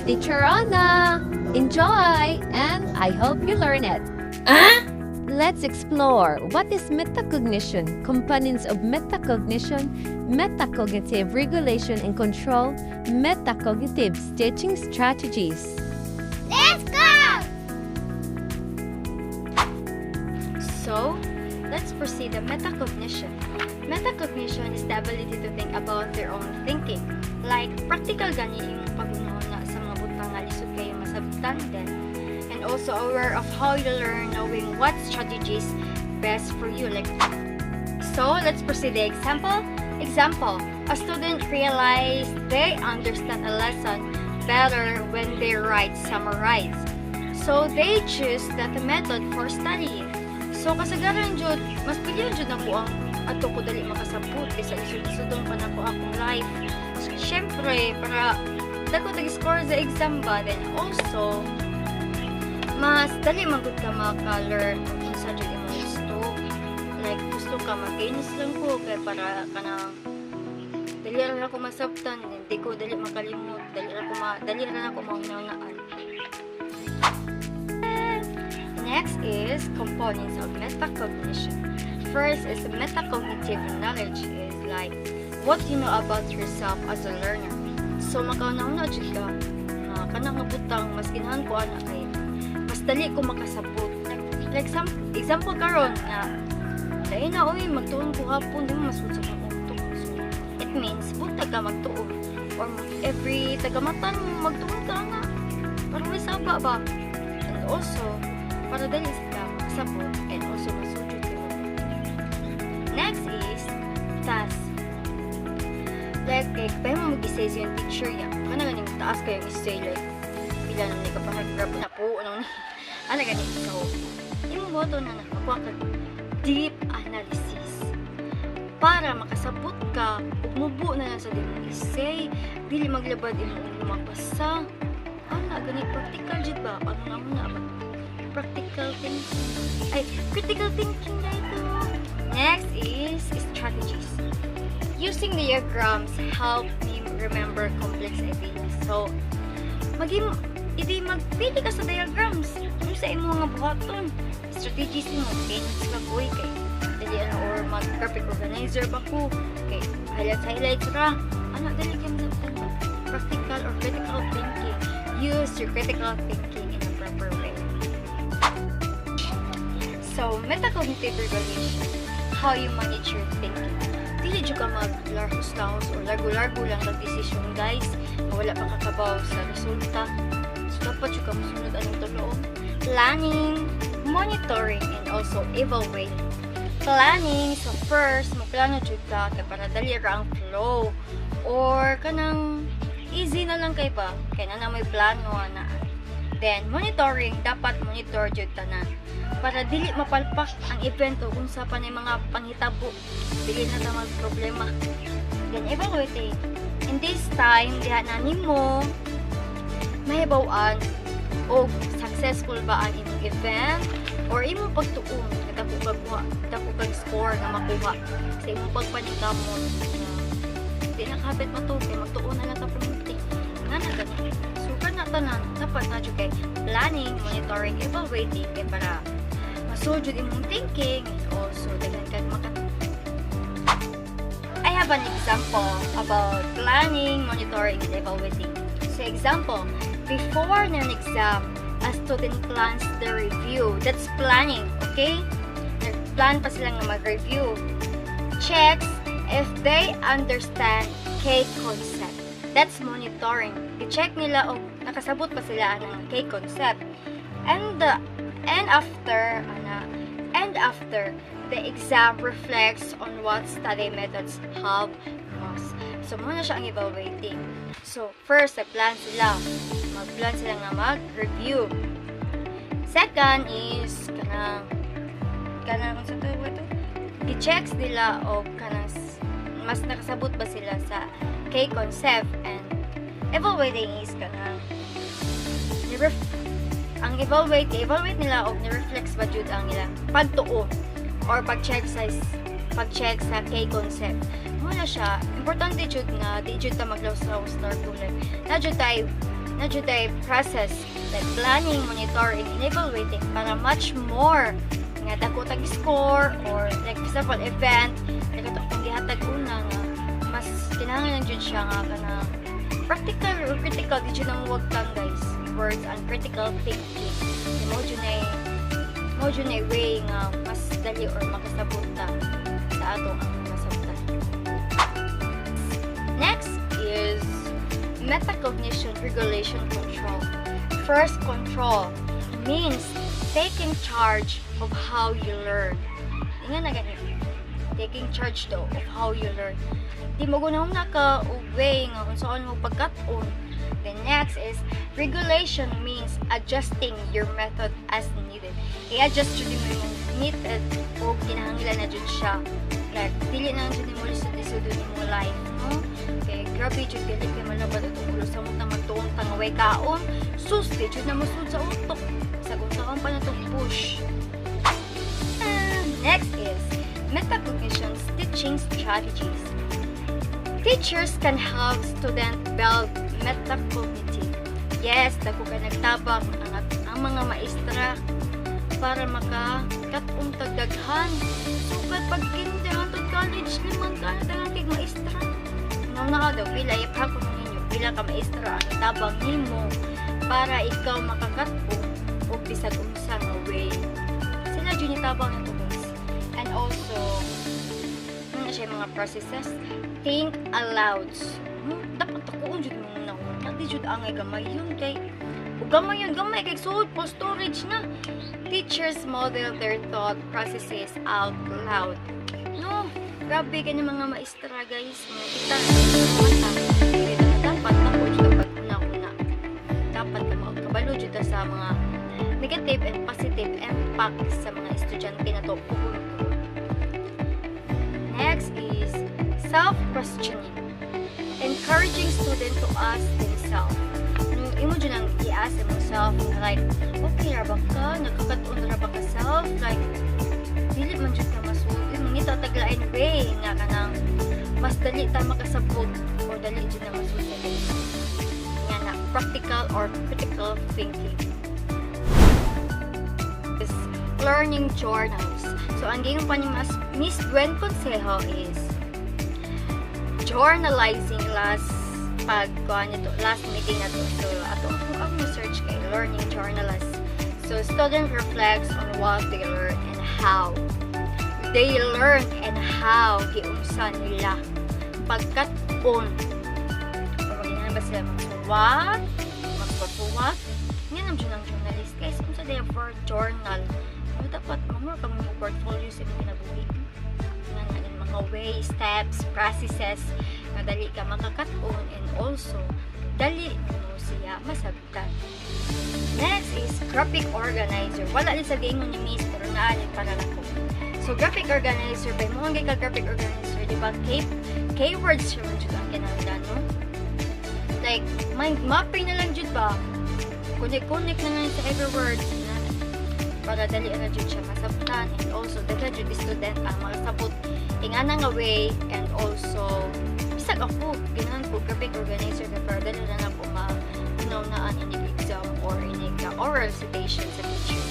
Teacher Anna. Enjoy, and I hope you learn it. Let's explore what is metacognition, components of metacognition, metacognitive regulation and control, metacognitive teaching strategies. Let's go! So, let's proceed to metacognition. Metacognition is the ability to think about their own thinking. Like, practical gani yung pag-unahuna sa mga butang nga lisod kayo masabtan din. And also aware of how you learn, knowing what strategies best for you. Like, so, let's proceed the example. Example, a student realize they understand a lesson better when they write summarize. So, they choose that method for studying. So, kasagaran jud, mas pilihan jud na ko ang ato ko dali makasabot kaysa isud-isudon pa na ko akong life. Syempre, para dako tag-score sa exam ba, then also, mas dali magud ka maka-learn kung sa jud imong gusto. Like, gusto ka mag-gains lang ko, kaya para ka na dali rin ako masabtan, hindi ko dali makalimot, dali rin ako maunaan. Next is components of metacognition. First is metacognitive knowledge is like what you know about yourself as a learner. So makauna-una jud ka na kanang nga butang mas ginahan ko ana kay mas dali ko makasabot. Like example karon na dahil na oy magtuon ko hapon di mo masud sa pagtuon. So it means buta ka magtuon or every tagamatan magtuon ka nga para may saba ba. And also para dali sila makasabot and also masudjud ka. Next is task. Like, kaya mo mag-essay yung teacher niya. Kana ganing taas kayong essay, like, pila naman ka paragraph na po, ano ganing. So, yung boto na nakakuha ka deep analysis. Para makasabot ka, umubo na lang sa din essay, dili maglabad yung lumagpasa. Ganing practical jud ba? Ano naman na ba? Practical thinking. Ay, critical thinking na ito. Next is strategies. Using diagrams help me remember complex ideas. So, magpili ka sa diagrams. Ano sa imo mga buhaton? Strategies mo, gains ka boy kay dali ano or mag-perfect organizer ba ko? Okay, highlights ra. Ano dali ka sa practical or critical thinking. Use your critical thinking in a proper way. So, metacognitive regulation. How you manage your thinking. Dili jud ka mag-larhos-lahos o largo-largo lang ng desisyon, guys. Wala pa kakabaw sa resulta. So, dapat jud ka musunod anong tuloon. Planning, monitoring, and also evaluating. Planning, so first, magplano jud ka kay para dali ra ang flow. Or kanang easy na lang kay ba? Kaya na may plano na. Then, monitoring, dapat monitor jud tanan. Para dili mapalpak ang event o kung sa panay mga panghitabo, dili na tamang problema. Then evaluating. In this time, diha na nimo mahibaw-an o successful ba ang imong event or imong pagtuon dako kag score na makuha sa imong pagpaningkamot. Di na kapit mo to, kay magtuon na lang ka permanente. Nga na ganun. So, na tanan, dapat na jud kay planning, monitoring, evaluating, kay para masujud imong thinking and also daghan kag I have an example about planning, monitoring, and evaluating. So example, before an exam, a student plans the review. That's planning, okay? Nag-plan pa sila nga mag-review. Checks if they understand K concept. That's monitoring. I-check nila o nakasabot pa sila ng K concept. And after the exam reflects on what study methods help us. So, muna siya ang evaluating. So, first, nag-plan sila. Mag-plan sila nga mag-review. Second is, kanang sa ito, i-checks nila o kanang mas nakasabot ba sila sa K-concept, and evaluating is kanang ang evaluate nila og ni-reflects ba jud ang ilang pagtuo or pag-check sa K-concept. Muna siya, importante jud nga di jud ta maglaws-laws na tulad. Na jud tay na jud ay process like planning, monitoring, and evaluating para much more nga dako tag score or like for example event like ato kung gihatag una nga mas kinahanglan jud siya nga kana practical or critical di jud nang wag kang guys words and critical thinking mo jud na way nga mas dali or makasabot ta sa ato ang masabtan. Next is metacognition, regulation, control. First, control means taking charge of how you learn. Ingan na ganito. Taking charge though of how you learn. Di mo gunahon na ka way nga kung saan mo pagkat-on. The next is regulation means adjusting your method as needed. I-adjust jud mo yung needed o kinahanglan na jud siya. Like, dili na jud mo lisod-lisod mo life, no? Okay, grabe jud dili kay malabad atong ulo sa mong magtuon tangaway kaon. Sus, di jud na musud sa utok. Sagon sa pa na to push. Next is metacognition's teaching strategies. Teachers can help students build metacognitive. Yes, dako ka nagtabang ang mga maestra para maka-katong tagdaghan. Sugad pag kinder hangtod college naman ka na dalang kay maestra. Nang na daw pila ipako ninyo pila ka maestra ang tabang nimo para ikaw makakatong o bisag unsa nga way. Sila jud ni tabang na to guys. And also ano siya mga processes. Think aloud. Dapat takuon jud mo na. Di jud angay gamay yun kay ug gamay kay suod po storage na. Teachers model their thought processes out loud. No, grabe kay mga maestra guys. Kita dapat takuon jud pag una-una. Dapat ka makabalo jud sa mga negative and positive impact sa mga estudyante na to. Next is self-questioning. Encouraging students to ask themselves. Imo dyan ang i-ask yourself like, okay ra ba ka? Nagkakatuon ra ba ka self? Like, dili man dyan ka masud. Ngunit taglain way nga ka nang mas dali ta makasabot o dali dyan na masud. Nga na, practical or critical thinking. Is learning journals. So, ang gingon pa ni Miss Gwen Consejo is journalizing last meeting na to. So, ako search kay learning journalist. So, student reflects on what they learn and how they learn and how giunsa nila pagkat-on. So, magiging ba sila magpasuwat? Yan ang journalist. Guys, kung sa day for journal, dapat mga kang portfolio sa mga kinabuhi. Mga way, steps, processes na dali ka makakaton and also dali mo siya masabtan. Next is graphic organizer. Wala din sa gingon ni Miss pero naalin para na ko. So graphic organizer, by mo ang ka graphic organizer, di ba? Keywords yun dyan ang kinahanglan, no? Like, mind mapping na lang dyan ba? Connect na lang sa every word na para dali na dyan siya masabtan and also dali dyan di student ang makasabot ingana nga way and also bisag ako ganahan po graphic organizer na para dali na po ma-know na inig exam or inig oral recitation sa teacher.